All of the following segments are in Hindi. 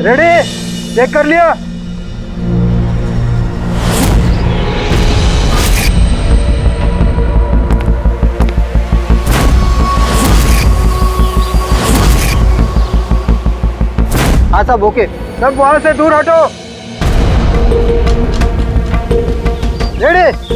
रेडी? चेक कर लिया? हाँ सब ओके। सब वहां से दूर हटो। रेडी?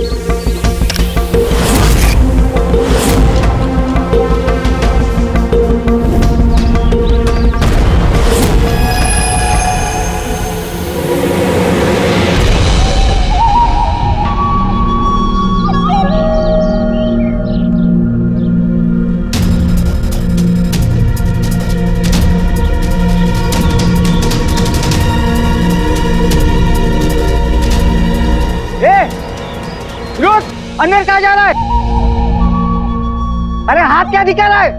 अंदर कहाँ जा रहा है? अरे हाथ क्या दिखा रहा है?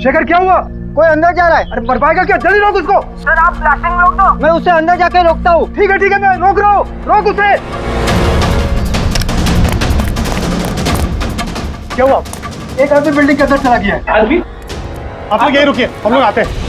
शेखर क्या हुआ? कोई अंदर जा रहा है। अरे मर पाएगा क्या? जल्दी रोक उसको। सर आप ब्लास्टिंग में रोक दो। मैं उसे अंदर जाके रोकता हूँ। ठीक है मैं रोक रहा हूँ। रोक उसे। क्या हुआ? एक आदमी बिल्डिंग के अंदर चला गया है। आदमी? आप लोग यहीं रुकिए, हम लोग आते हैं।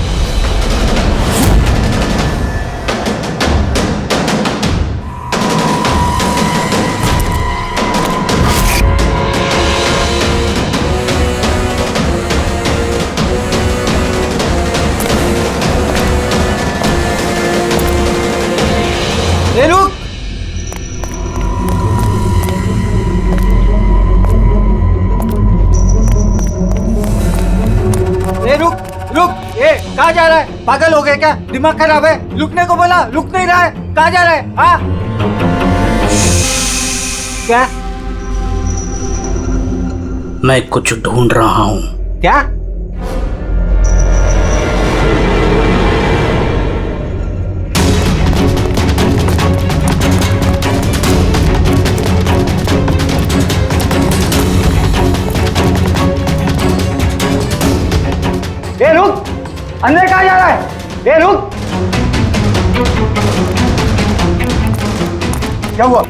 रुक। रुक। कहाँ जा रहा है? पागल हो गए क्या? दिमाग खराब है? रुकने को बोला, रुक नहीं रहा है। कहाँ जा रहा है? हाँ? क्या? मैं कुछ ढूंढ रहा हूँ। क्या? ए रुक! अंदर कहाँ जा रहा है? ए रुक! क्या हुआ?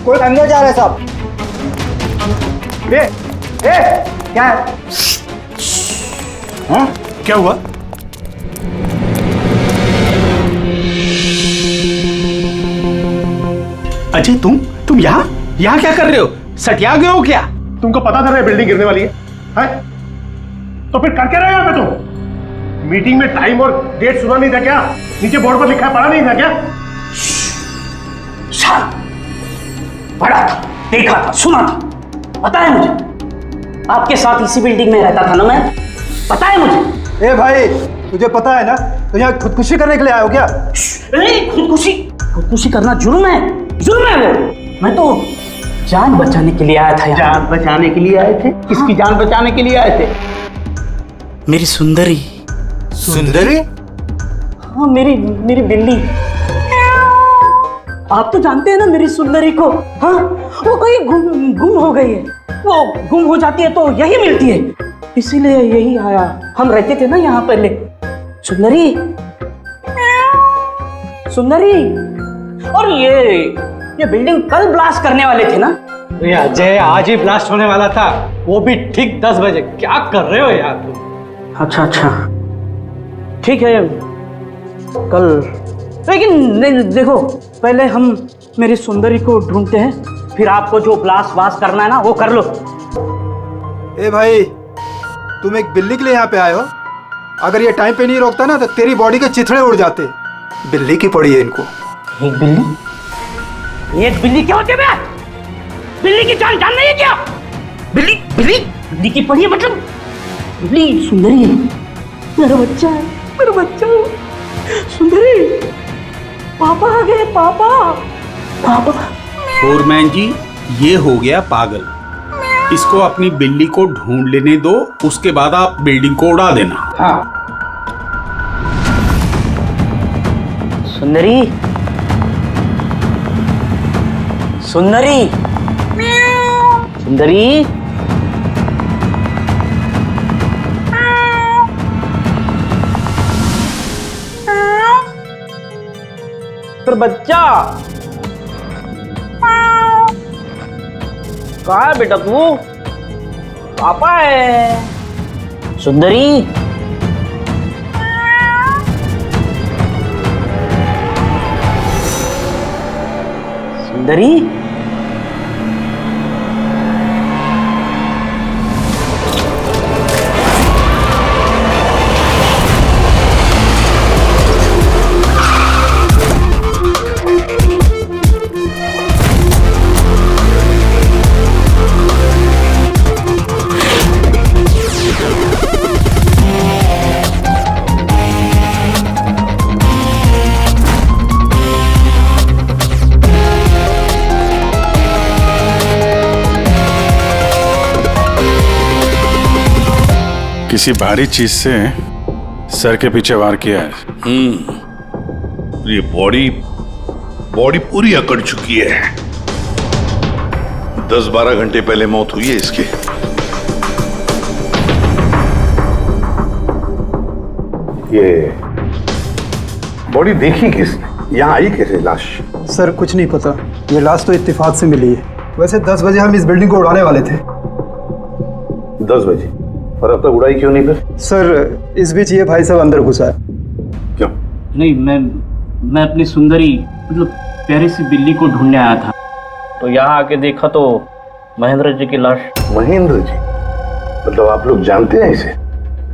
कोई अंदर जा रहा है साहब। क्या है? हाँ? क्या हुआ? अजय तुम यहाँ क्या कर रहे हो? सटिया गए हो क्या? तुमको पता था ना बिल्डिंग गिरने वाली है? तो फिर कर क्या रहे हो यहाँ पे तुम? मीटिंग में टाइम और डेट सुना नहीं था क्या? नीचे बोर्ड पर लिखा है, पढ़ा नहीं था क्या? शायद पढ़ा था, देखा था, सुना था। पता है मुझे, आपके साथ इसी बिल्डिंग में रहता था ना मैं। पता है मुझे। ए भाई, तुझे पता है ना तो यहाँ खुदकुशी करने के लिए आए हो क्या? खुदकुशी करना जुर्म है वो। मैं तो जान बचाने के लिए आया था यहाँ। जान बचाने के लिए आए थे? किसकी जान बचाने के लिए आए थे? मेरी सुंदरी। हाँ, मेरी बिल्ली। आप तो जानते हैं ना मेरी सुंदरी को। हाँ, वो कहीं गुम हो गई है। वो गुम हो जाती है तो यही मिलती है, इसीलिए यही आया। हम रहते थे ना यहाँ पहले। सुंदरी। और ये बिल्डिंग कल ब्लास्ट करने वाले थे ना? अरे अजय, आज ही ब्लास्ट होने वाला था, वो भी ठीक 10 बजे। क्या कर रहे हो यार तुम? अच्छा, ठीक है कल। लेकिन देखो, पहले हम मेरी सुंदरी को ढूंढते हैं, फिर आपको जो ब्लास्ट करना है ना वो कर लो। ए भाई, तुम एक बिल्ली के लिए यहाँ पे आए हो? अगर ये टाइम पे नहीं रोकता ना तो तेरी बॉडी के चिथड़े उड़ जाते। बिल्ली की पड़ी है इनको। एक बिल्ली क्या होती है बे? बिल्ली की जान नहीं है क्या? बिल्ली की पड़ी है मतलब? बिल्ली सुंदरी है, मेरा बच्चा है। सुंदरी, पापा आ गए। पापा। फोरमैन जी, ये हो गया पागल। इसको अपनी बिल्ली को ढूंढ लेने दो, उसके बाद आप बिल्डिंग को उड़ा देना। हाँ। सुंदरी। तो बच्चा कहाँ है बेटा तू? पापा है। सुंदरी। सुंदरी, किसी भारी चीज से सर के पीछे वार किया है। ये बॉडी पूरी अकड़ चुकी है। 10-12 घंटे पहले मौत हुई है इसकी। ये बॉडी देखी किसने? यहाँ आई कैसे लाश? सर कुछ नहीं पता, ये लाश तो इत्तेफाक से मिली है। वैसे 10 बजे हम इस बिल्डिंग को उड़ाने वाले थे। 10 बजे? और अब तक उड़ाई क्यों नहीं फिर? सर इस बीच ये भाई साहब अंदर घुसा है। क्यों? नहीं, मैं अपनी सुंदरी मतलब प्यारी सी बिल्ली को ढूंढने आया था, तो यहाँ आके देखा तो महेंद्र जी की लाश। महेंद्र जी? मतलब आप लोग जानते हैं इसे?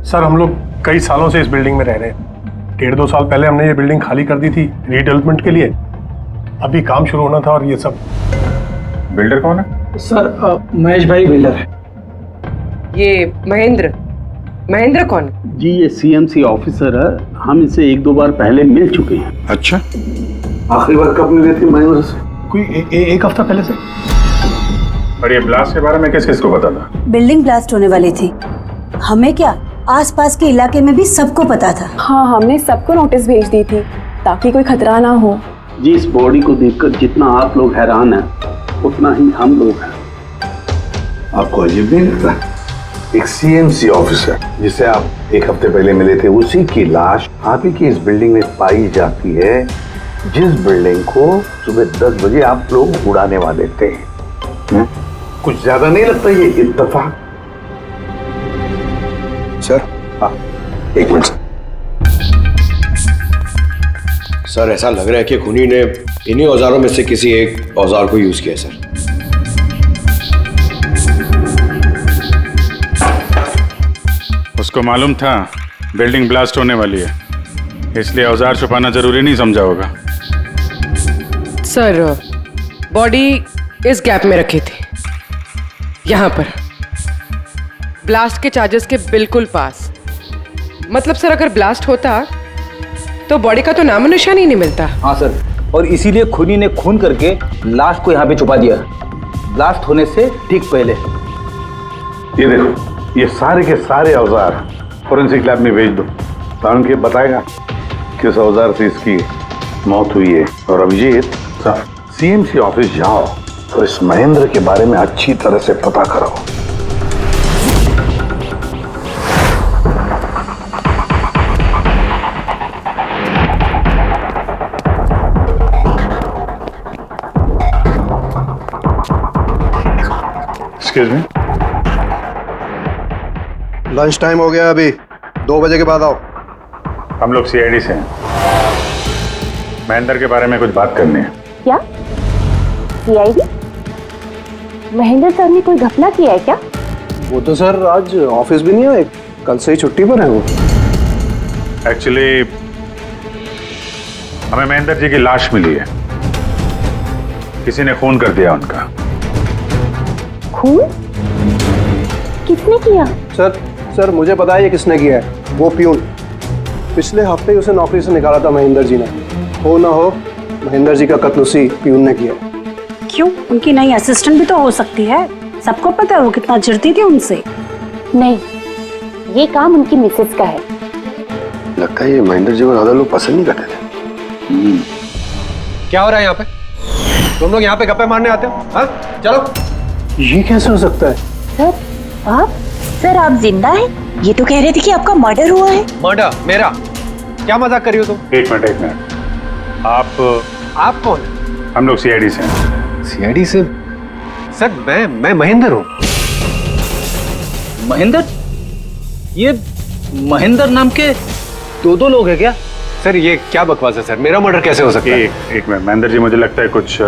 सर हम लोग कई सालों से इस बिल्डिंग में रह रहे हैं। 1.5-2 साल पहले हमने ये बिल्डिंग खाली कर दी थी रीडेवलपमेंट के लिए। अभी काम शुरू होना था और ये सब। बिल्डर कौन है? सर महेश भाई बिल्डर है। ये महेंद्र कौन? जी ये सीएमसी ऑफिसर है, हम इसे 1-2 बार पहले मिल चुके हैं। अच्छा, आखिरी बार कब मिले थे महेंद्र से? कोई एक हफ्ता पहले से। और ये ब्लास्ट के बारे में किस किस को पता था? बिल्डिंग ब्लास्ट होने वाली थी, हमें क्या आसपास के इलाके में भी सबको पता था। हाँ, हमने सबको नोटिस भेज दी थी ताकि कोई खतरा ना हो। जी इस बॉडी को देखकर जितना आप लोग हैरान हैं उतना ही हम लोग हैं। आपको अजीब नहीं लगता? एक सीएमसी ऑफिसर जिसे आप 1 हफ्ते पहले मिले थे, उसी की लाश आप ही की इस बिल्डिंग में पाई जाती है, जिस बिल्डिंग को सुबह 10 बजे आप लोग उड़ाने वाले थे। कुछ ज्यादा नहीं लगता ये इत्तेफाक? सर हाँ, एक मिनट सर, ऐसा लग रहा है कि खूनी ने इन्हीं औजारों में से किसी एक औजार को यूज किया सर। उसको मालूम था बिल्डिंग ब्लास्ट होने वाली है, इसलिए औजार छुपाना जरूरी नहीं समझा होगा। सर बॉडी इस गैप में रखी थी, यहाँ पर ब्लास्ट के चार्जेस के बिल्कुल पास। मतलब सर अगर ब्लास्ट होता तो बॉडी का तो नामो निशान ही नहीं मिलता। हाँ सर, और इसीलिए खूनी ने खून करके लाश को यहाँ पे छुपा दिया ब्लास्ट होने से ठीक पहले। ये देखो, ये सारे के सारे औजार फोरेंसिक लैब में भेज दो, कारण के बताएगा किस औजार से इसकी मौत हुई है। और अभिजीत, सीएमसी ऑफिस जाओ और इस महेंद्र के बारे में अच्छी तरह से पता करो। एक्सक्यूज मी, लंच टाइम हो गया, अभी 2 बजे के बाद आओ। हम लोग सीआईडी से हैं, महेंद्र के बारे में कुछ बात करनी है। क्या सीआईडी? महेंद्र सर ने कोई घपला किया है क्या? वो तो सर आज ऑफिस भी नहीं आए, कल से ही छुट्टी पर है वो। एक्चुअली हमें महेंद्र जी की लाश मिली है, किसी ने खून कर दिया उनका। खून? किसने किया? सर मुझे पता है ये किसने किया है, वो प्यून। पिछले हफ्ते ही उसे नौकरी से निकाला था महेंद्र जी ने। हो ना हो महेंद्र जी का कत्ल उसी प्यून ने किया। क्यों? उनकी नई असिस्टेंट भी तो हो सकती है, सबको पता है वो कितना चिढ़ती थी उनसे। नहीं, ये काम उनकी मिसेस का है। लगता है ये महेंद्र जी को ज्यादा लोग पसंद नहीं करते थे। क्या हो रहा है यहाँ पे? तुम लोग यहाँ पे गप्पे मारने आते हो? हाँ चलो। ये कैसे हो सकता है? सर आप? सर आप जिंदा हैं? ये तो कह रहे थे कि आपका मर्डर हुआ है। मर्डर? मेरा? क्या मजाक कर रही हो तुम? एक मिनट, आप कौन? हम लोग सीआईडी से हैं। सीआईडी से? सर मैं महेंद्र हूँ। महेंद्र? ये महेंद्र नाम के 2 लोग हैं क्या? सर ये क्या बकवास है सर, मेरा मर्डर कैसे हो सकता है? एक मिनट महेंद्र जी, मुझे लगता है कुछ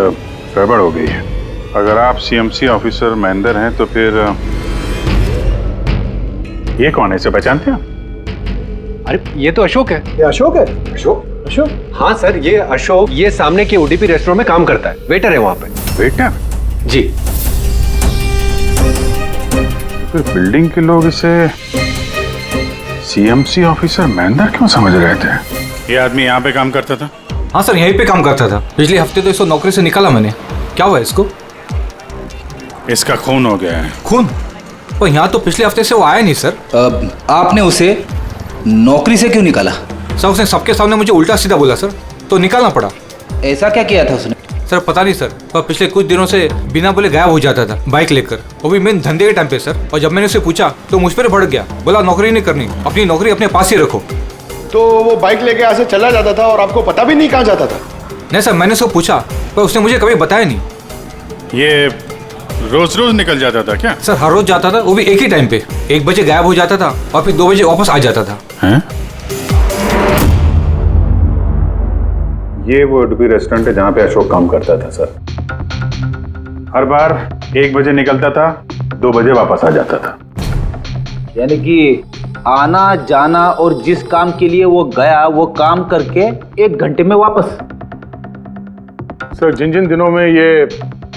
गड़बड़ हो गई है। अगर आप सीएमसी ऑफिसर महेंद्र हैं तो फिर ये कौन है, इसे पहचानते हैं? अरे ये तो अशोक है। ये अशोक है? अशोक? अशोक? हाँ सर, ये अशोक ये सामने के ओडीपी रेस्टोरेंट में काम करता है, वेटर है वहाँ पे। वेटर? जी। फिर बिल्डिंग के लोग इसे सीएमसी ऑफिसर महेंद्र क्यों समझ रहे थे? ये आदमी यहाँ पे काम करता था? हाँ सर, यहीं पे काम करता था। पिछले हफ्ते तो इसको नौकरी से निकाला मैंने। क्या हुआ इसको? इसका खून हो गया है। खून? पर यहाँ तो पिछले हफ्ते से वो आया नहीं सर। आपने उसे नौकरी से क्यों निकाला? सर उसने सबके सामने मुझे उल्टा सीधा बोला सर, तो निकालना पड़ा। ऐसा क्या किया था उसने? सर पता नहीं सर, पर पिछले कुछ दिनों से बिना बोले गायब हो जाता था बाइक लेकर, वो भी मेन धंधे के टाइम पे सर। और जब मैंने उसे पूछा तो मुझ पर भड़क गया, बोला नौकरी नहीं करनी, अपनी नौकरी अपने पास ही रखो। तो वो बाइक लेके यहाँ से चला जाता था और आपको पता भी नहीं कहाँ जाता था? नहीं सर, मैंने उसको पूछा पर उसने मुझे कभी बताया नहीं। ये रोज रोज निकल जाता था क्या? सर हर रोज जाता था, वो भी एक ही टाइम पे। 1 बजे गायब हो जाता था और फिर 2 बजे वापस आ जाता था। हैं? ये वो उडुपी रेस्टोरेंट है जहाँ पे अशोक काम करता था सर। हर बार 1 बजे निकलता था, 2 बजे वापस आ जाता था। यानी कि आना जाना और जिस काम के लिए वो गया वो काम करके 1 घंटे में वापस। सर जिन जिन दिनों में ये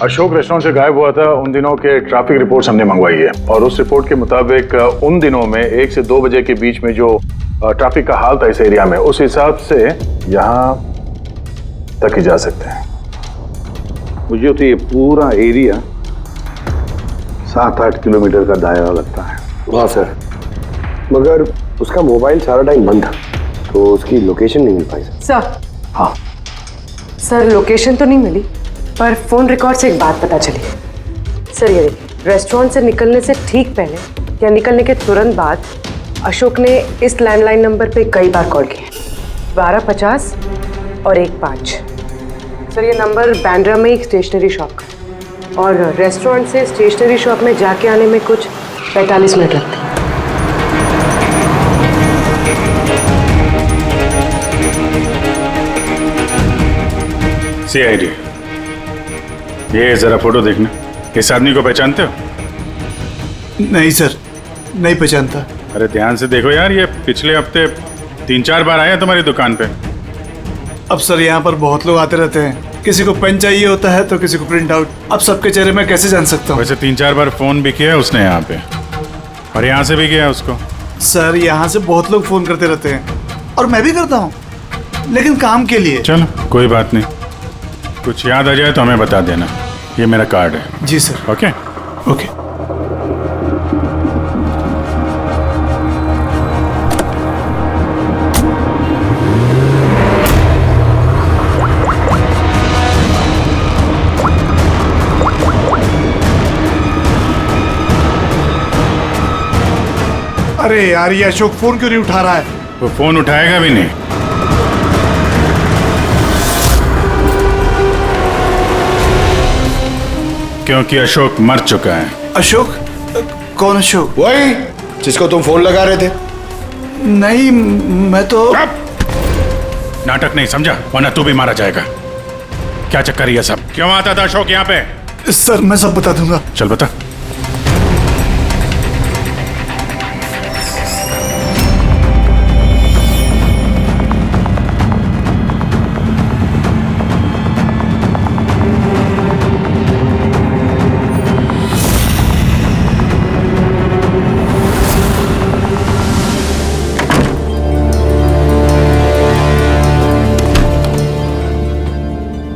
अशोक रेस्टोरेंट से गायब हुआ था उन दिनों के ट्रैफिक रिपोर्ट्स हमने मंगवाई है, और उस रिपोर्ट के मुताबिक उन दिनों में 1 से 2 बजे के बीच में जो ट्रैफिक का हाल था इस एरिया में, उस हिसाब से यहाँ तक ही जा सकते हैं। मुझे तो ये पूरा एरिया 7-8 किलोमीटर का दायरा लगता है। हाँ सर, मगर उसका मोबाइल सारा टाइम बंद था, तो उसकी लोकेशन नहीं मिल पाई सर। हाँ सर लोकेशन तो नहीं मिली, पर फोन रिकॉर्ड से एक बात पता चली। सर ये देखिए, रेस्टोरेंट से निकलने से ठीक पहले या निकलने के तुरंत बाद अशोक ने इस लैंडलाइन नंबर पे कई बार कॉल किया, 1250 और 15। सर ये नंबर बांद्रा में एक स्टेशनरी शॉप का है, और रेस्टोरेंट से स्टेशनरी शॉप में जाके आने में कुछ 45 मिनट लगते हैं। CID, ये जरा फोटो देखना। इस आदमी को पहचानते हो? नहीं सर, नहीं पहचानता। अरे ध्यान से देखो यार, ये पिछले हफ्ते 3-4 बार आया तुम्हारी दुकान पे। अब सर यहाँ पर बहुत लोग आते रहते हैं, किसी को पेन चाहिए होता है तो किसी को प्रिंट आउट। अब सबके चेहरे मैं कैसे जान सकता हूँ? वैसे 3-4 बार फोन भी किया है उसने यहाँ पे, और यहाँ से भी किया है उसको। सर यहाँ से बहुत लोग फोन करते रहते हैं, और मैं भी करता हूँ, लेकिन काम के लिए। चलो कोई बात नहीं, कुछ याद आ जाए तो हमें बता देना। ये मेरा कार्ड है। जी सर। Okay okay. अरे यार, ये अशोक फोन क्यों नहीं उठा रहा है? वो फोन उठाएगा भी नहीं। क्योंकि अशोक मर चुका है। अशोक? कौन अशोक? वही जिसको तुम फोन लगा रहे थे। नहीं, मैं तो नाटक नहीं समझा, वरना तू भी मारा जाएगा। क्या चक्कर है ये सब? क्यों आता था अशोक यहाँ पे? सर मैं सब बता दूंगा। चल बता।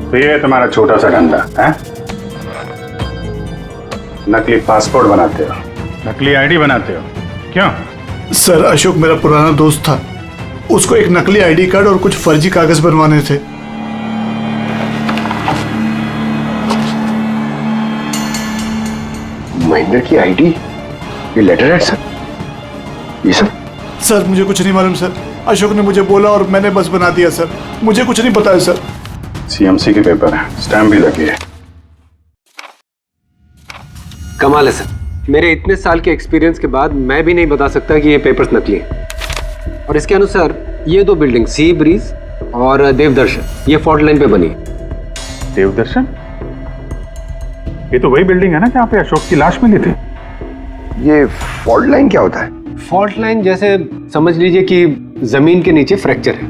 तो ये तुम्हारा छोटा सा धंधा है? नकली पासपोर्ट बनाते हो, नकली आईडी बनाते हो, क्यों? सर अशोक मेरा पुराना दोस्त था, उसको एक नकली आईडी कार्ड और कुछ फर्जी कागज बनवाने थे। महेंद्र की आईडी, ये लेटर है सर, ये सब? सर मुझे कुछ नहीं मालूम सर, अशोक ने मुझे बोला और मैंने बस बना दिया सर, मुझे कुछ नहीं पता है सर। सीएमसी के पेपर है, स्टैम्प भी लगी है। कमाल है सर, मेरे इतने साल के एक्सपीरियंस के बाद मैं भी नहीं बता सकता कि ये पेपर्स नकली हैं। और इसके अनुसार ये 2 बिल्डिंग सी ब्रीज और देवदर्शन ये फॉल्ट लाइन पे बनी है। देवदर्शन? ये तो वही बिल्डिंग है ना जहाँ पे अशोक की लाश मिली थी। ये फॉल्ट लाइन क्या होता है? फॉल्ट लाइन जैसे समझ लीजिए कि जमीन के नीचे फ्रैक्चर है।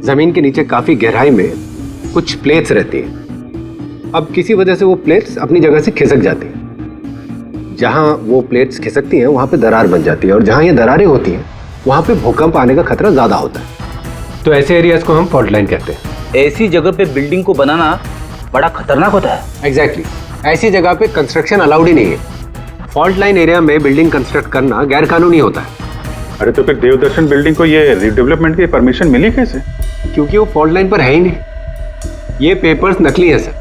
जमीन के नीचे काफी गहराई में कुछ प्लेट्स रहती हैं। अब किसी वजह से वो प्लेट्स अपनी जगह से खिसक जाती हैं। जहां वो प्लेट्स खिसकती हैं वहां पे दरार बन जाती है, और जहां ये दरारें होती हैं वहां पे भूकंप आने का खतरा ज्यादा होता है। तो ऐसे एरियाज को हम फॉल्ट लाइन कहते हैं। ऐसी जगह पे बिल्डिंग को बनाना बड़ा खतरनाक होता है। एग्जैक्टली, ऐसी जगह पे कंस्ट्रक्शन अलाउड ही नहीं है। फॉल्ट लाइन एरिया में बिल्डिंग कंस्ट्रक्ट करना गैर कानूनी होता है। अरे तो फिर देवदर्शन बिल्डिंग को ये रिडेवलपमेंट की परमिशन मिली कैसे? क्योंकि वो फॉल्ट लाइन पर है ही नहीं। ये पेपर्स नकली हैं सर।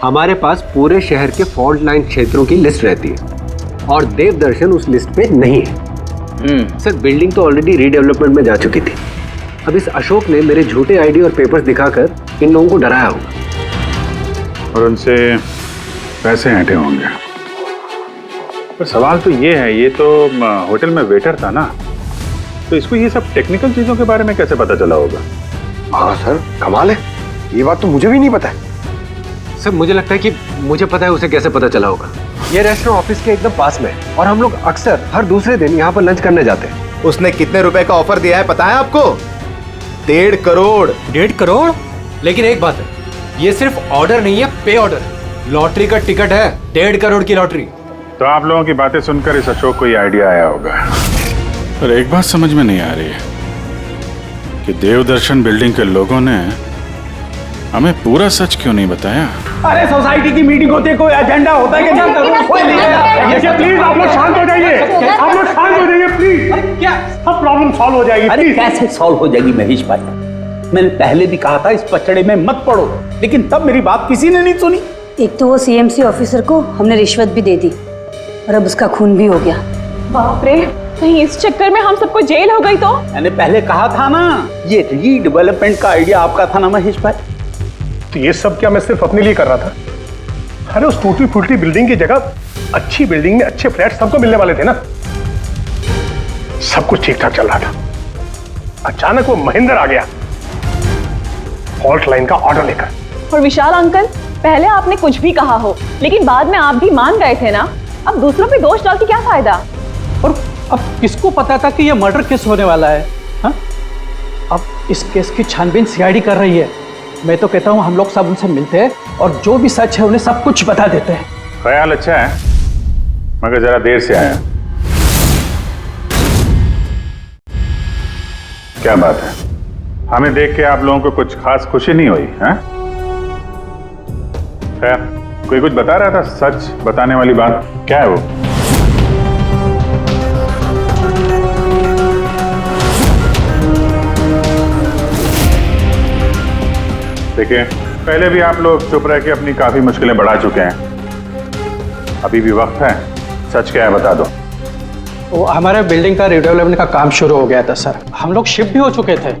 हमारे पास पूरे शहर के फॉल्ट लाइन क्षेत्रों की लिस्ट रहती है और देवदर्शन उस लिस्ट पे नहीं है। सर बिल्डिंग तो ऑलरेडी रीडेवलपमेंट में जा चुकी थी। अब इस अशोक ने मेरे झूठे आईडी और पेपर्स दिखाकर इन लोगों को डराया होगा और उनसे पैसे ऐंठे होंगे। पर सवाल तो ये है, ये तो होटल में वेटर था ना, तो इसको ये सब टेक्निकल चीजों के बारे में कैसे पता चला होगा? हाँ सर, कमाल है, ये बात तो मुझे भी नहीं पता है। सर मुझे लगता है कि मुझे पता है उसे कैसे पता चला होगा। ये रेस्टोरेंट ऑफिस के एकदम पास में है और हम लोग अक्सर हर दूसरे दिन यहाँ पर लंच करने जाते हैं। उसने कितने रुपए का ऑफर दिया है पता है आपको? 1.5 करोड़। 1.5 करोड़? लेकिन एक बात है, ये सिर्फ ऑर्डर नहीं है, पे ऑर्डर। लॉटरी का टिकट है, 1.5 करोड़ की लॉटरी। तो आप लोगों की बातें सुनकर इस अशोक को ये आइडिया आया होगा। पर एक बात समझ में नहीं आ रही है कि देवदर्शन बिल्डिंग के लोगों ने हमें पूरा सच क्यों नहीं बताया? अरे सोसाइटी की मीटिंग होती है, कोई एजेंडा होता है कि प्लीज आप लोग शांत हो जाइए, आप लोग शांत हो जाइए प्लीज। क्या सब प्रॉब्लम सॉल्व हो जाएगी? अरे कैसे सॉल्व हो जाएगी महेश भाई? मैंने पहले भी कहा था इस पचड़े में मत पड़ो, लेकिन तब मेरी बात किसी ने नहीं सुनी। एक तो वो सीएमसी ऑफिसर को हमने रिश्वत भी दे दी और अब उसका खून भी हो गया। बाप रे, कहीं इस चक्कर में हम सबको जेल हो गई तो? मैंने पहले कहा था ना, ये रीडेवलपमेंट का आइडिया आपका था ना महेश भाई? तो ये सब क्या मैं सिर्फ अपने लिए कर रहा था? अरे उस टूटी फूटी बिल्डिंग की जगह अच्छी बिल्डिंग में अच्छे फ्लैट सबको मिलने वाले थे ना। सब कुछ ठीक ठाक चल रहा था, अचानक वो महेंद्र आ गया फॉल्ट लाइन का ऑर्डर लेकर। और विशाल अंकल, पहले आपने कुछ भी कहा हो, लेकिन बाद में आप भी मान गए थे ना। अब दूसरों पे दोष डाल के क्या फायदा? और अब किसको पता था कि ये मर्डर केस होने वाला है? हाँ? अब इस केस की छानबीन सीआईडी कर रही है। मैं तो कहता हूँ हम लोग सब उनसे मिलते हैं और जो भी सच है उन्हें सब कुछ बता देते हैं। ख्याल अच्छा है, मगर जरा देर से आया। क्या बात है, हमें देख के आप लोगों को कुछ खास खुशी नहीं हुई? हैं? खैर, कोई कुछ बता रहा था, सच बताने वाली बात क्या है वो? देखिए, पहले भी आप लोग चुप रह के अपनी काफी मुश्किलें बढ़ा चुके हैं। अभी भी वक्त है, सच क्या है बता दो। वो हमारे बिल्डिंग का रिडेवलपमेंट का काम शुरू हो गया था सर। हम लोग शिफ्ट भी हो चुके थे,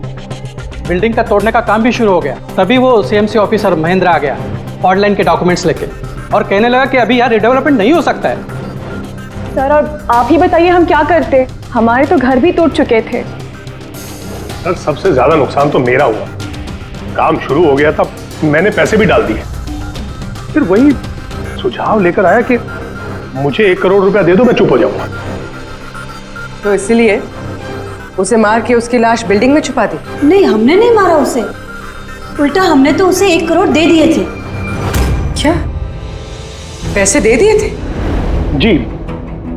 बिल्डिंग का तोड़ने का काम भी शुरू हो गया। तभी वो सीएमसी ऑफिसर महेंद्र आ गया फॉल्ट लाइन के डॉक्यूमेंट्स लेके और कहने लगा कि अभी यार रिडेवलपमेंट नहीं हो सकता है। सर और आप ही बताइए हम क्या करते? हमारे तो घर भी टूट चुके थे। सर सबसे ज्यादा नुकसान तो मेरा हुआ। काम शुरू हो गया था, मैंने पैसे भी डाल दिए, फिर वही सुझाव लेकर आया कि मुझे 1 करोड़ रुपया दे दो, मैं चुप हो जाऊंगा। तो इसलिए उसे मार के उसकी लाश बिल्डिंग में छुपा दी? नहीं, हमने नहीं मारा उसे, उल्टा हमने तो उसे 1 करोड़ दे दिए थे। क्या पैसे दे दिए थे? जी,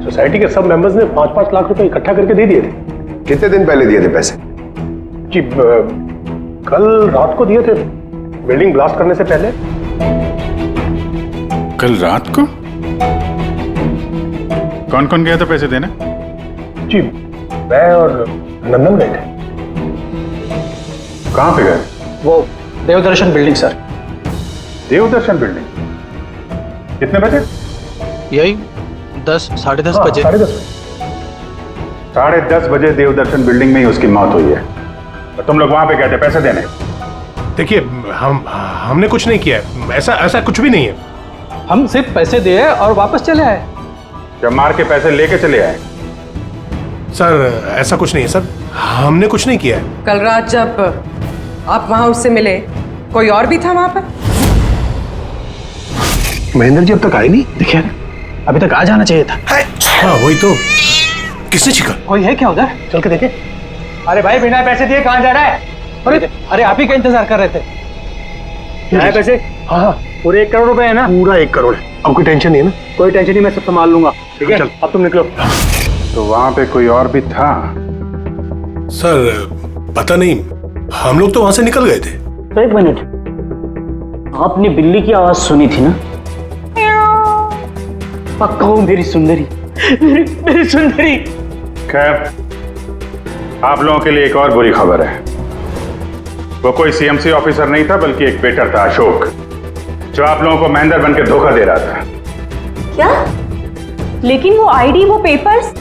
सोसाइटी के सब मेंबर्स ने 5-5 लाख रुपए इकट्ठा करके दे दिए थे। कितने दिन पहले दिए थे पैसे? जी कल रात को दिए थे, बिल्डिंग ब्लास्ट करने से पहले। कल रात को? कौन कौन गया था पैसे देने? जी मैं और नंदन गए थे। कहाँ पे गए? वो देवदर्शन बिल्डिंग सर। देवदर्शन बिल्डिंग? कितने बजे? यही 10, 10:30 बजे। 10:30 बजे देवदर्शन बिल्डिंग में ही उसकी मौत हुई है। तो तुम लोग वहां पे गए थे पैसे देने? देखिए हमने कुछ नहीं किया है, ऐसा कुछ भी नहीं है। हम सिर्फ पैसे दिए और वापस चले आए। जब मार के पैसे लेके चले आए? सर ऐसा कुछ नहीं है सर, हमने कुछ नहीं किया है। कल रात जब आप वहां उससे मिले, कोई और भी था वहां पर? महेंद्र जी अब तक आए नहीं। देखिए अभी तक आ जाना चाहिए था। हाँ वही तो। किसने छिका? कोई है क्या उधर? चल के देखे। अरे भाई बिना पैसे दिए कहाँ जा रहा है? अरे आप ही का इंतजार कर रहे थे। क्या है पैसे? हाँ हाँ पूरे 1 करोड़ रुपए है ना? पूरा 1 करोड़ है। अब कोई टेंशन नहीं है ना? कोई टेंशन नहीं, मैं सब संभाल लूंगा। ठीक है चल। अब तुम निकलो। तो वहां पे कोई और भी था? सर पता नहीं, हम लोग तो वहां से निकल गए थे। तो 1 मिनट, आपने बिल्ली की आवाज सुनी थी ना? पक्का हो मेरी सुंदरी, मेरी सुंदरी। खैर आप लोगों के लिए एक और बुरी खबर है। वो कोई सीएमसी ऑफिसर नहीं था बल्कि एक वेटर था, अशोक, जो आप लोगों को महेंद्र बन के धोखा दे रहा था। क्या? लेकिन वो आईडी, वो पेपर्स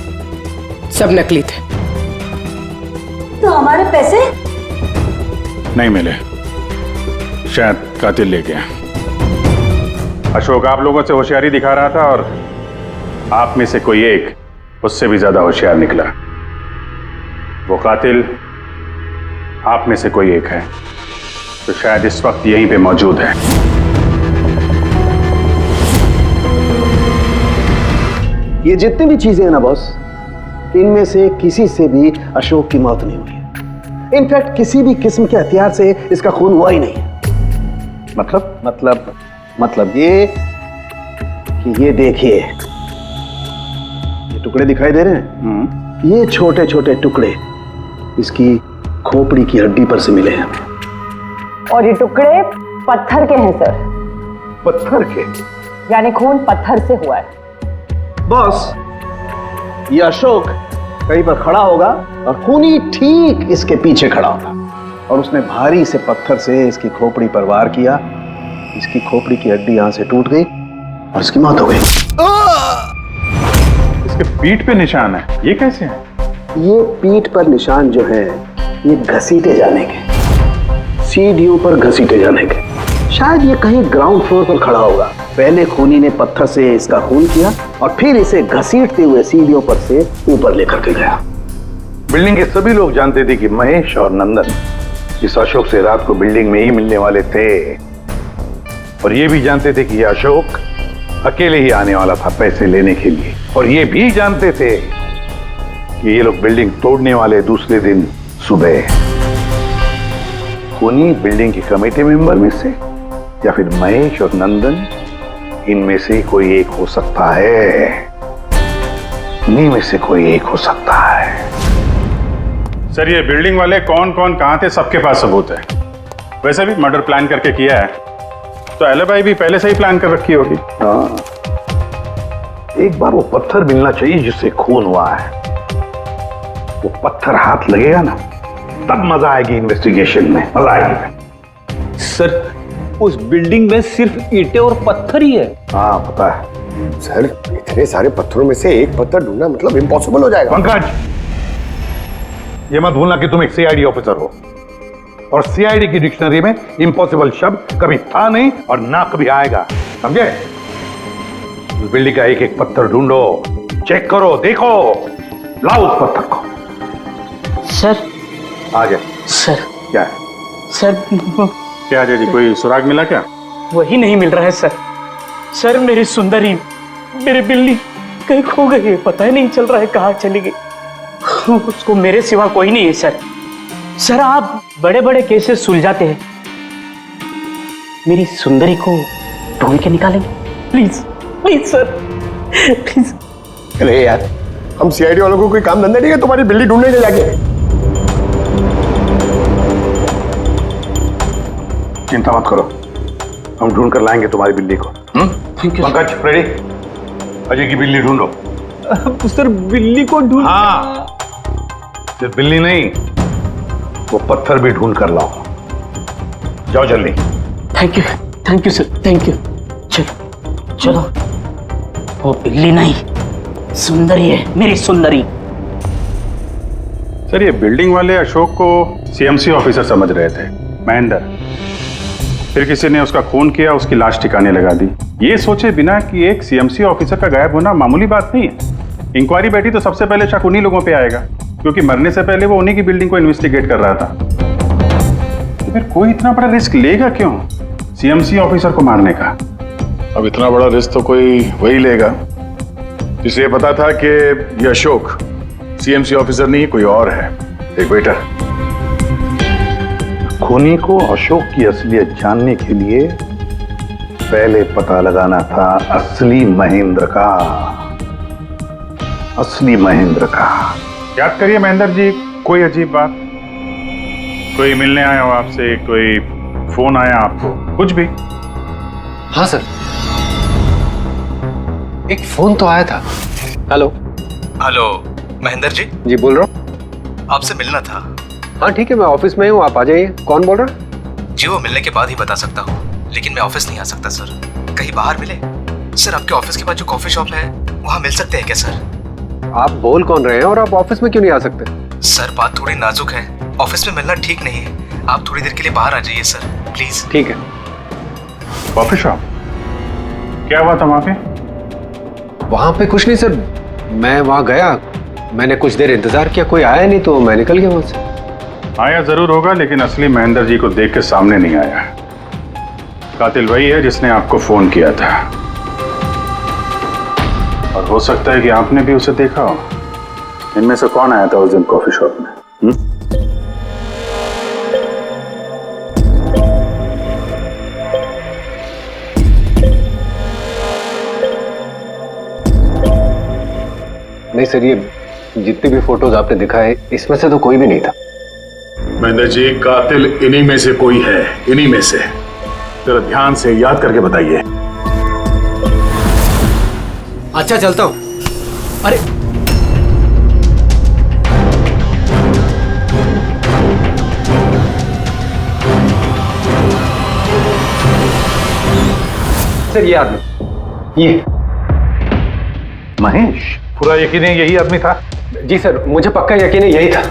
सब नकली थे। तो हमारे पैसे? नहीं मिले, शायद कातिल ले गया। अशोक आप लोगों से होशियारी दिखा रहा था और आप में से कोई एक उससे भी ज्यादा होशियार निकला। वो कातिल आप में से कोई एक है, तो शायद इस वक्त यहीं पे मौजूद है। ये जितनी भी चीजें हैं ना बॉस, इनमें से किसी से भी अशोक की मौत नहीं हुई है। इनफैक्ट किसी भी किस्म के हथियार से इसका खून हुआ ही नहीं है। मतलब ये कि ये देखिए, ये टुकड़े दिखाई दे रहे हैं? ये छोटे छोटे टुकड़े इसकी खोपड़ी की हड्डी पर से मिले हैं। और ये टुकड़े पत्थर के हैं सर। पत्थर के? यानी खून पत्थर से हुआ है। बॉस ये अशोक कहीं पर खड़ा होगा और खूनी ठीक इसके पीछे खड़ा होगा और उसने भारी से पत्थर से इसकी खोपड़ी पर वार किया। इसकी खोपड़ी की हड्डी यहां से टूट गई और इसकी मौत हो गई। इसके पीठ पे निशान है, ये कैसे है? ये पीठ पर निशान जो है ये घसीटे जाने के, सीढ़ियों पर घसीटे जाने के। शायद ये कहीं ग्राउंड फ्लोर पर खड़ा होगा। पहले खूनी ने पत्थर से इसका खून किया और फिर इसे घसीटते हुए सीढ़ियों पर से ऊपर लेकर के गया। बिल्डिंग के सभी लोग जानते थे कि महेश और नंदन इस अशोक से रात को बिल्डिंग में ही मिलने वाले थे, और ये भी जानते थे कि यह अशोक अकेले ही आने वाला था पैसे लेने के लिए, और ये भी जानते थे कि ये लोग बिल्डिंग तोड़ने वाले दूसरे दिन सुबह। खूनी बिल्डिंग की कमेटी मेंबर में से या फिर महेश और नंदन, इनमें से कोई एक हो सकता है। इन्हीं में से कोई एक हो सकता है। सर ये बिल्डिंग वाले कौन कौन कहां थे सबके पास सबूत है। वैसे भी मर्डर प्लान करके किया है तो एलिबाई भी पहले से ही प्लान कर रखी होगी। हाँ, एक बार वो पत्थर मिलना चाहिए जिससे खून हुआ है। वो पत्थर हाथ लगेगा ना, तब मजा आएगी इन्वेस्टिगेशन में, मजा आएगी। सर उस बिल्डिंग में सिर्फ ईंटें और पत्थर ही है। हाँ पता है सर, इतने सारे पत्थरों में से एक पत्थर ढूंढना मतलब इम्पॉसिबल हो जाएगा। पंकज, ये मत भूलना कि तुम एक सीआईडी ऑफिसर हो, और सीआईडी की डिक्शनरी में इम्पॉसिबल शब्द कभी था नहीं और ना कभी आएगा, समझे? उस बिल्डिंग का एक एक पत्थर ढूंढो, चेक करो, देखो, लाओ उस पत्थर को। सर आ गया। सर क्या है? सर क्या अजय जी, कोई सुराग मिला क्या? वही नहीं मिल रहा है सर। सर मेरी सुंदरी, मेरी बिल्ली कहीं खो गई है, पता ही नहीं चल रहा है कहाँ चली गई। उसको मेरे सिवा कोई नहीं है सर। सर आप बड़े बड़े केसेस सुलझाते हैं, मेरी सुंदरी को ढूंढ के निकालेंगे प्लीज, प्लीज सर, प्लीज। अरे यार, हम सीआईडी वालों को कोई काम धंधा नहीं है तुम्हारी बिल्ली ढूंढने के जाके। चिंता मत करो, हम ढूंढ कर लाएंगे तुम्हारी बिल्ली को। पंकज, रेडी? अजय की बिल्ली ढूंढो। सर बिल्ली को ढूंढ? हाँ, सिर्फ बिल्ली नहीं, वो पत्थर भी ढूंढ कर लाओ। जाओ जल्दी। Thank you sir, thank you. चलो चलो, वो बिल्ली नहीं सुंदरी है, मेरी सुंदरी। सर ये बिल्डिंग वाले अशोक को सीएमसी ऑफिसर समझ रहे थे, महेंद्र। फिर किसी ने उसका खून किया, उसकी लाश ठिकाने लगा दी, ये सोचे बिना कि एक सीएमसी ऑफिसर का गायब होना मामूली बात नहीं है। इंक्वायरी बैठी तो सबसे पहले शक उन्हीं लोगों पे आएगा, क्योंकि मरने से पहले वो उन्हीं की बिल्डिंग को इन्वेस्टिगेट कर रहा था। तो फिर कोई इतना बड़ा रिस्क लेगा क्यों सीएमसी ऑफिसर को मारने का? अब इतना बड़ा रिस्क तो कोई वही लेगा जिसे ये पता था कि ये अशोक सीएमसी ऑफिसर नहीं कोई और है, एक वेटर। खूनी को अशोक की असलियत जानने के लिए पहले पता लगाना था असली महेंद्र का। असली महेंद्र का। याद करिए महेंद्र जी, कोई अजीब बात, कोई मिलने आया हो आपसे, कोई फोन आया आपको, कुछ भी? हाँ सर, एक फोन तो आया था। Hello hello Mahendra ji. जी बोल रहा हूँ। आपसे मिलना था। हाँ ठीक है, मैं ऑफिस में हूँ, आप आ जाइए। कौन बोल रहा है? जी वो मिलने के बाद ही बता सकता हूँ, लेकिन मैं ऑफिस नहीं आ सकता सर। कहीं बाहर मिले? सर आपके ऑफिस के पास जो कॉफी शॉप है वहाँ मिल सकते हैं क्या सर? आप बोल कौन रहे हैं और आप ऑफिस में क्यों नहीं आ सकते? सर बात थोड़ी नाजुक है, ऑफिस में मिलना ठीक नहीं है। आप थोड़ी देर के लिए बाहर आ जाइए सर, प्लीज। ठीक है। Coffee shop? क्या हुआ था वहाँ पे? वहाँ पे कुछ नहीं सर, मैं वहाँ गया, मैंने कुछ देर इंतजार किया, कोई आया नहीं तो मैं निकल गया वहाँ से। आया जरूर होगा, लेकिन असली महेंद्र जी को देख के सामने नहीं आया। कातिल वही है जिसने आपको फोन किया था, और हो सकता है कि आपने भी उसे देखा हो। इनमें से कौन आया था उस दिन कॉफी शॉप में? नहीं सर, ये जितनी भी फोटोज आपने दिखाए इसमें से तो कोई भी नहीं था। महेंद्र जी, कातिल इन्हीं में से कोई है, इन्हीं में से। जरा ध्यान से याद करके बताइए। अच्छा चलता हूँ। अरे सर ये आदमी, ये महेश, पूरा यकीन है यही आदमी था? जी सर, मुझे पक्का यकीन है यही था।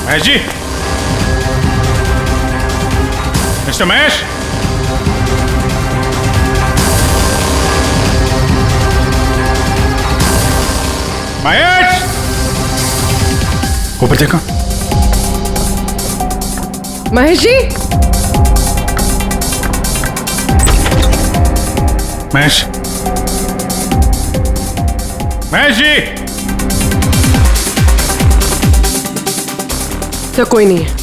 महेश जी, मिस्टर महेश, महेश, ऊपर देखो। महेश जी, महेश, महेश जी। तो कोई नहीं है।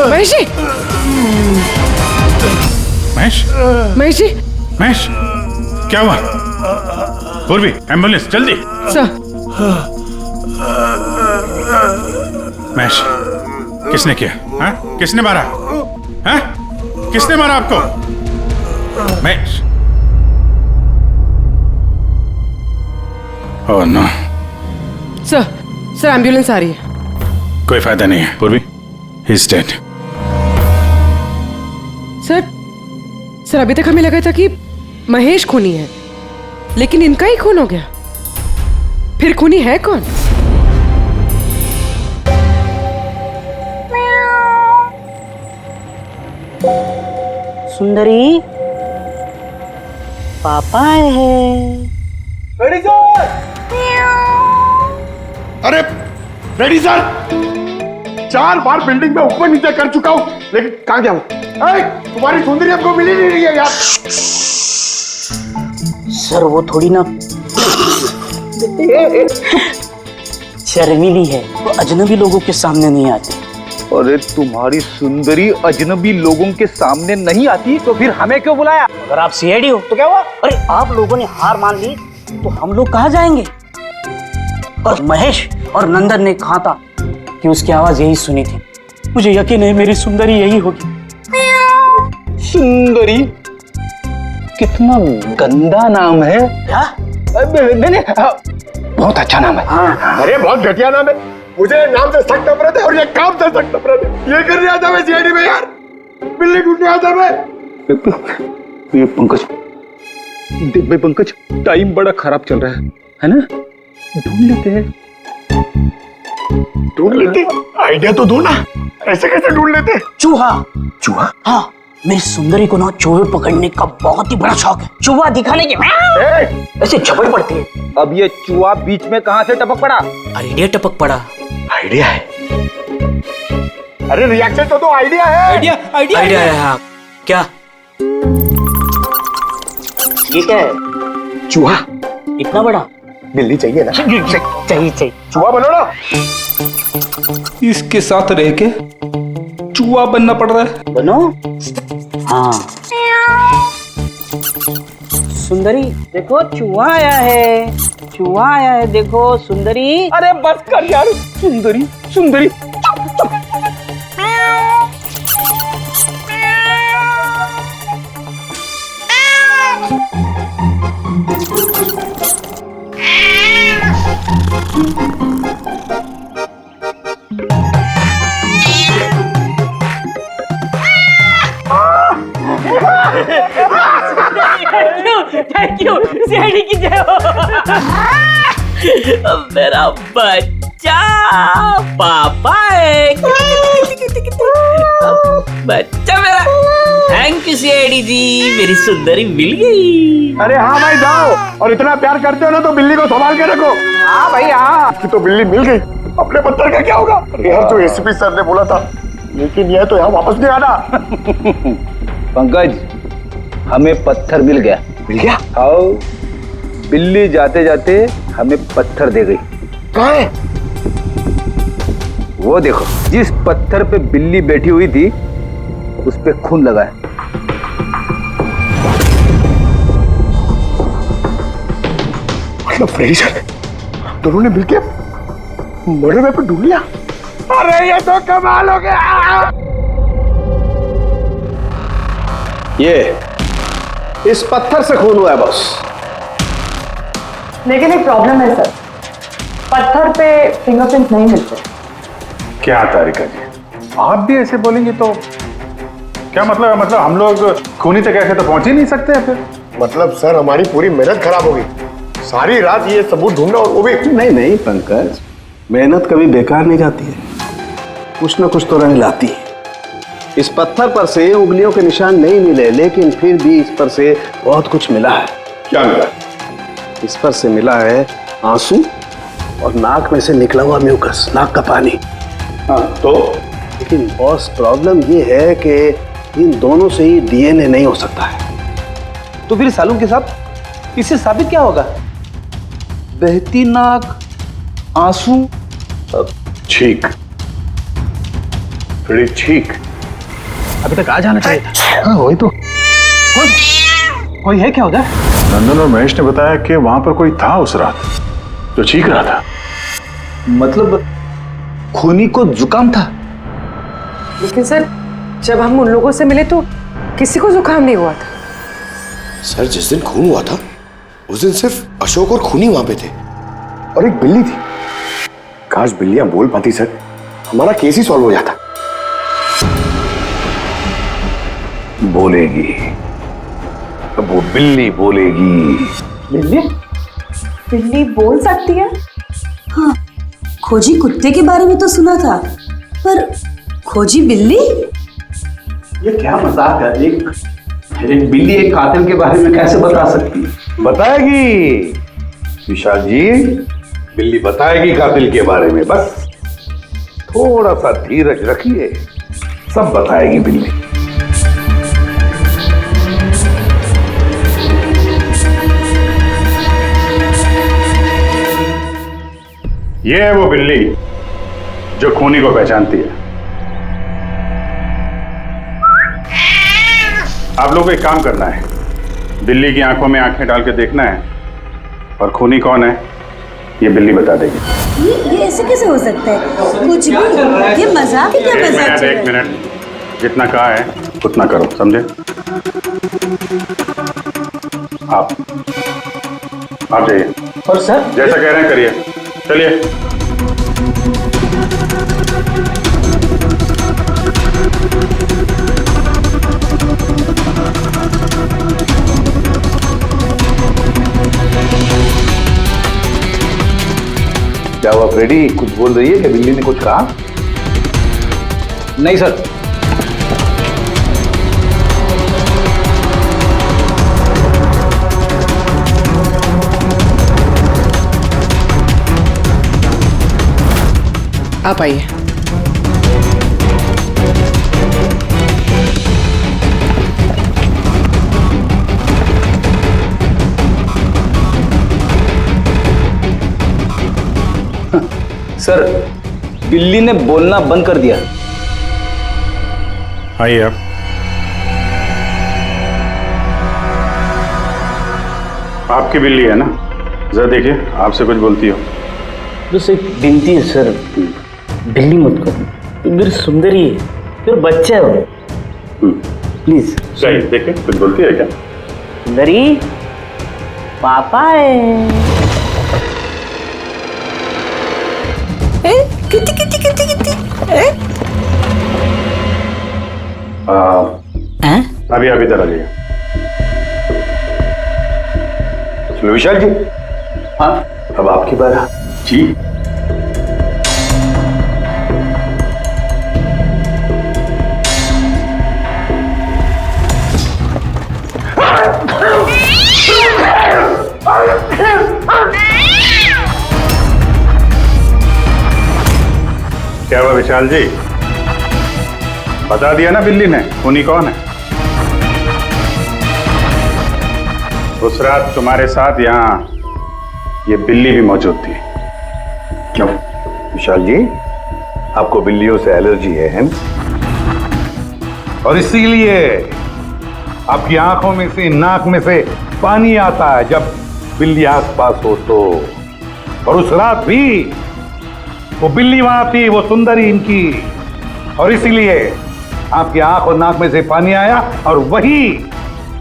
महेश जी, महेश, महेश जी, महेश, क्या हुआ? पूर्वी, एम्बुलेंस जल्दी। सर। महेश, किसने किया? हाँ? किसने मारा? हाँ? किसने मारा आपको? Mahesh. Oh no. Sir ambulance आ रही है। कोई फायदा नहीं है पूर्वी, ही इज डेड। सर अभी तक हमें लगा था कि महेश खूनी है, लेकिन इनका ही खून हो गया। फिर खूनी है कौन? सुंदरी, पापा आए हैं। Ready sir. अरे रेडी सर, 4 बार बिल्डिंग में ऊपर नीचे कर चुका हूं, लेकिन कहां गया हूं? तुम्हारी सुंदरी हमको मिली नहीं रही है यार। सर वो थोड़ी ना शर्मीली है, वो अजनबी लोगों के सामने नहीं आती। अरे तुम्हारी सुंदरी अजनबी लोगों के सामने नहीं आती तो फिर हमें क्यों बुलाया? अगर आप सीआईडी हो तो क्या हुआ? अरे आप लोगों ने हार मान ली तो हम लोग कहाँ जाएंगे? और महेश और नंदन ने कहा था कि उसकी आवाज यही सुनी थी। मुझे यकीन है मेरी सुंदरी यही होगी। सुंदरी? कितना गंदा नाम है। क्या? नहीं, बहुत अच्छा नाम है। हाँ। अरे बहुत घटिया नाम है। मुझे नाम से सख्त नफरत है और ये काम से सख्त नफरत है। ये करने आता मैं सीआईडी में यार, बिल्ली ढूंढने आता मैं। ये पंकज, टाइम बड़ा खराब चल रहा है ना? ढूंढ लेते। आइडिया तो दो ना, ऐसे कैसे ढूंढ लेते? चूहा। चूहा? हाँ, मेरी सुंदरी को ना चूहे पकड़ने का बहुत ही बड़ा शौक है। चूहा दिखाने के ऐसे झपट पड़ती है। अब ये चूहा बीच में कहां से टपक पड़ा? आइडिया टपक पड़ा। आइडिया है? अरे रिएक्शन तो दो, आइडिया है। आइडिया है। हाँ क्या? ये क्या है? चूहा। इतना बड़ा? बिल्ली चाहिए ना? चाहिए। चूहा बनो ना। इसके साथ रह के चूहा बनना पड़ रहा है। बनो। हाँ। सुंदरी देखो, चूहा आया है। चूहा आया है, देखो सुंदरी। अरे बस कर यार। सुंदरी सुंदरी। थैंक यू सीआईडी की जय हो। मेरा बच्चा पापा है। बच्चा मेरा। थैंक यू सीआईडी जी, मेरी सुंदरी मिल गई। अरे हाँ भाई जाओ, और इतना प्यार करते हो ना तो बिल्ली को संभाल के रखो। हाँ भाई हाँ। कि तो बिल्ली मिल गई, अपने पत्थर का क्या होगा? अरे यार जो एसपी सर ने बोला था, लेकिन यह तो यहाँ वापस नहीं आना। पंकज, हमें पत्थर मिल गया। मिल गया? आओ, बिल्ली जाते जाते हमें पत्थर दे गई। कहाँ है? वो देखो, जिस पत्थर पे बिल्ली बैठी हुई थी उस पे खून लगा है। मतलब फ्रेडी सर दोनों ने मिलकर मर्डर वेपन ढूंढ लिया। अरे ये तो कमाल हो गया। ये इस पत्थर से खून हुआ है बॉस। लेकिन एक प्रॉब्लम है सर, पत्थर पे फिंगरप्रिंट नहीं मिलते। क्या तारिका जी, आप भी ऐसे बोलेंगे तो क्या मतलब है? मतलब हम लोग खूनी तक ऐसे तो पहुंच ही नहीं सकते फिर? मतलब सर हमारी पूरी मेहनत खराब हो गई। सारी रात ये सबूत ढूंढना, और वो भी नहीं पंकज, मेहनत कभी बेकार नहीं जाती है, कुछ ना कुछ तो रंग लाती है। इस पत्थर पर से उंगलियों के निशान नहीं मिले, लेकिन फिर भी इस पर से बहुत कुछ मिला है। क्या मिला? इस पर से मिला है आंसू और नाक में से निकला हुआ म्यूकस, नाक का पानी। हाँ तो? लेकिन बॉस प्रॉब्लम ये है कि इन दोनों से ही डीएनए नहीं हो सकता है। तो फिर सालू के साथ इससे साबित क्या होगा? बहती नाक, आंसू, छींक। छींक अभी तक आ जाना चाहिए था। हाँ वही तो। कोई है क्या उधर? नंदन और महेश ने बताया कि वहां पर कोई था उस रात जो चीख रहा था। मतलब खूनी को जुकाम था? लेकिन सर जब हम उन लोगों से मिले तो किसी को जुकाम नहीं हुआ था। सर जिस दिन खून हुआ था उस दिन सिर्फ अशोक और खूनी वहां पे थे और एक बिल्ली थी। काश बिल्लियां बोल पाती सर, हमारा केस ही सॉल्व हो जाता। बोलेगी, अब वो बिल्ली बोलेगी। बिल्ली? बिल्ली बोल सकती है? हाँ, खोजी कुत्ते के बारे में तो सुना था, पर खोजी बिल्ली? ये क्या मजाक है? एक बिल्ली एक कातिल के बारे में कैसे बता सकती है? बताएगी विशाल जी, बिल्ली बताएगी कातिल के बारे में। बस थोड़ा सा धीरज रखिए, सब बताएगी बिल्ली। ये है वो बिल्ली जो खूनी को पहचानती है। आप लोगों को एक काम करना है, बिल्ली की आंखों में आंखें डाल के देखना है और खूनी कौन है ये बिल्ली बता देगी। ये ऐसे कैसे हो सकता है? कुछ भी, ये मजाक है क्या? मजाक? एक मिनट, जितना कहा है उतना करो, समझे? आप जाइए। और सर जैसा कह रहे हैं करिए, चलिए। क्या हुआ फ्रेडी, कुछ बोल रही है कि बिल्ली ने कुछ कहा? नहीं सर। आप आइए। सर बिल्ली ने बोलना बंद कर दिया। आइए आप। आपकी बिल्ली है ना? जरा देखिए, आपसे कुछ बोलती हो। बस एक विनती है सर, बिल्ली मत करो, मेरी सुंदरी है, मेरा बच्चा है वो, प्लीज। सही, देखिए कुछ बोलती है क्या? सुंदरी पापा है। कितनी कितनी कितनी कितनी? अभी आप इधर आ जाइए। विशाल जी, हाँ अब आपकी बात जी। क्या हुआ विशाल जी? बता दिया ना बिल्ली ने खूनी कौन है? उस रात तुम्हारे साथ यहाँ ये बिल्ली भी मौजूद थी। क्यों विशाल जी, आपको बिल्लियों से एलर्जी है और इसीलिए आपकी आंखों में से, नाक में से पानी आता है जब बिल्ली आसपास हो तो। और उस रात भी वो बिल्ली वहां थी, वो सुंदरी इनकी, और इसीलिए आपकी आंख और नाक में से पानी आया और वही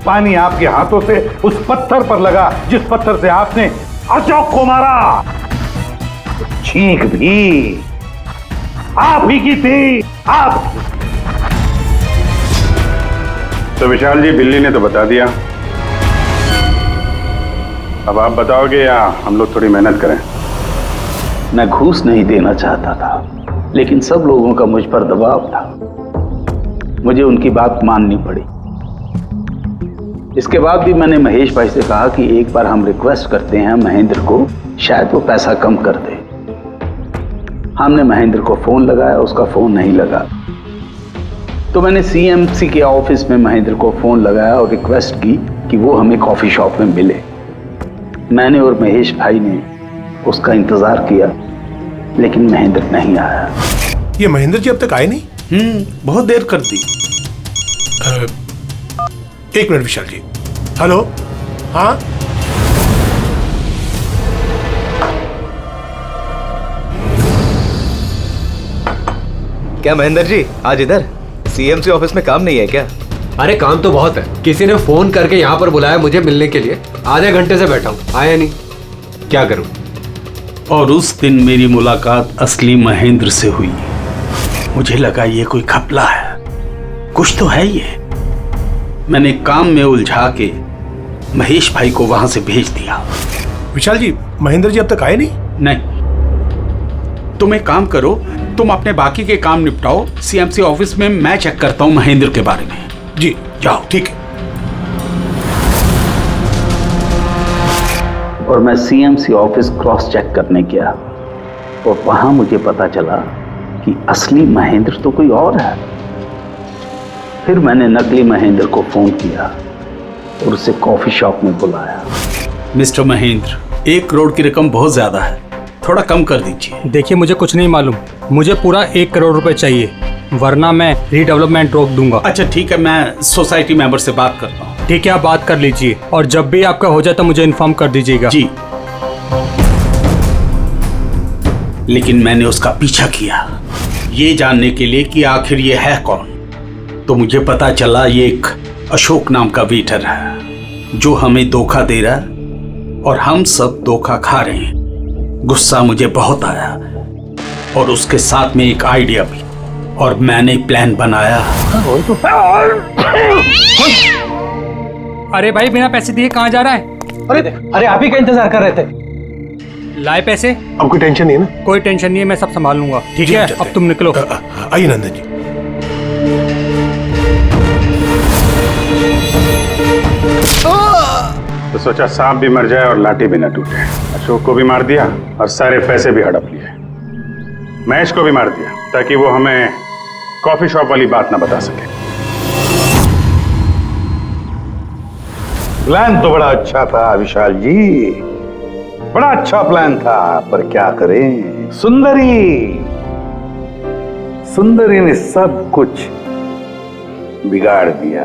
पानी आपके हाथों से उस पत्थर पर लगा जिस पत्थर से आपने अशोक को मारा। चीख भी आप ही की थी, आप। तो विशाल जी, बिल्ली ने तो बता दिया, अब आप बताओगे या हम लोग थोड़ी मेहनत करें? मैं घूस नहीं देना चाहता था, लेकिन सब लोगों का मुझ पर दबाव था, मुझे उनकी बात माननी पड़ी। इसके बाद भी मैंने महेश भाई से कहा कि एक बार हम रिक्वेस्ट करते हैं महेंद्र को, शायद वो पैसा कम कर दे। हमने महेंद्र को फोन लगाया, उसका फोन नहीं लगा, तो मैंने सीएमसी के ऑफिस में महेंद्र को फोन लगाया और रिक्वेस्ट की कि वो हमें कॉफी शॉप में मिले। मैंने और महेश भाई ने उसका इंतजार किया, लेकिन महेंद्र नहीं आया। ये महेंद्र जी अब तक आए नहीं? बहुत देर कर दी। एक मिनट विशाल जी, हेलो, हाँ क्या महेंद्र जी आज इधर सीएमसी ऑफिस में काम नहीं है क्या? अरे काम तो बहुत है। किसी ने फोन करके यहाँ पर बुलाया मुझे मिलने के लिए। आधे घंटे से बैठा हूँ, आया नहीं, क्या करूँ? और उस दिन मेरी मुलाकात असली महेंद्र से हुई। मुझे लगा ये कोई घपला है, कुछ तो है ये। मैंने काम में उलझा के महेश भाई को वहां से भेज दिया। विशाल जी, महेंद्र जी अब तक आए नहीं? नहीं, तुम एक काम करो, तुम अपने बाकी के काम निपटाओ। सीएमसी ऑफिस में मैं चेक करता हूँ महेंद्र के बारे में। जी जाओ। ठीक है। और मैं सीएमसी ऑफिस क्रॉस चेक करने गया और वहां मुझे पता चला कि असली महेंद्र तो कोई और है। फिर मैंने नकली महेंद्र को फोन किया और उसे कॉफी शॉप में बुलाया। मिस्टर महेंद्र, 1 करोड़ की रकम बहुत ज्यादा है, थोड़ा कम कर दीजिए। देखिए मुझे कुछ नहीं मालूम, मुझे पूरा 1 करोड़ रुपए चाहिए, वरना मैं रीडेवलपमेंट रोक दूंगा। अच्छा ठीक है, मैं सोसाइटी मेंबर से बात करता हूँ। ठीक है, आप बात कर लीजिए और जब भी आपका हो जाए तो मुझे इन्फॉर्म कर दीजिएगा। जी। लेकिन मैंने उसका पीछा किया ये जानने के लिए कि आखिर ये है कौन। तो मुझे पता चला ये एक अशोक नाम का वेटर है जो हमें धोखा दे रहा है और हम सब धोखा खा रहे हैं। गुस्सा मुझे बहुत आया और उसके साथ में एक आइडिया भी, और मैंने प्लान बनाया। अरे भाई, बिना पैसे दिए कहाँ जा रहा है? अरे आप ही का इंतजार कर रहे थे। लाए पैसे? अब कोई टेंशन नहीं है ना? कोई टेंशन नहीं है, मैं सब संभाल लूंगा। ठीक है, अब तुम निकलो। आइए नंदन जी। तो सोचा सांप भी मर जाए और लाठी भी न टूटे। अशोक को भी मार दिया और सारे पैसे भी हड़प लिए। महेश को भी मार दिया ताकि वो हमें कॉफी शॉप वाली बात ना बता सके। प्लान तो बड़ा अच्छा था विशाल जी, बड़ा अच्छा प्लान था, पर क्या करें, सुंदरी ने सब कुछ बिगाड़ दिया।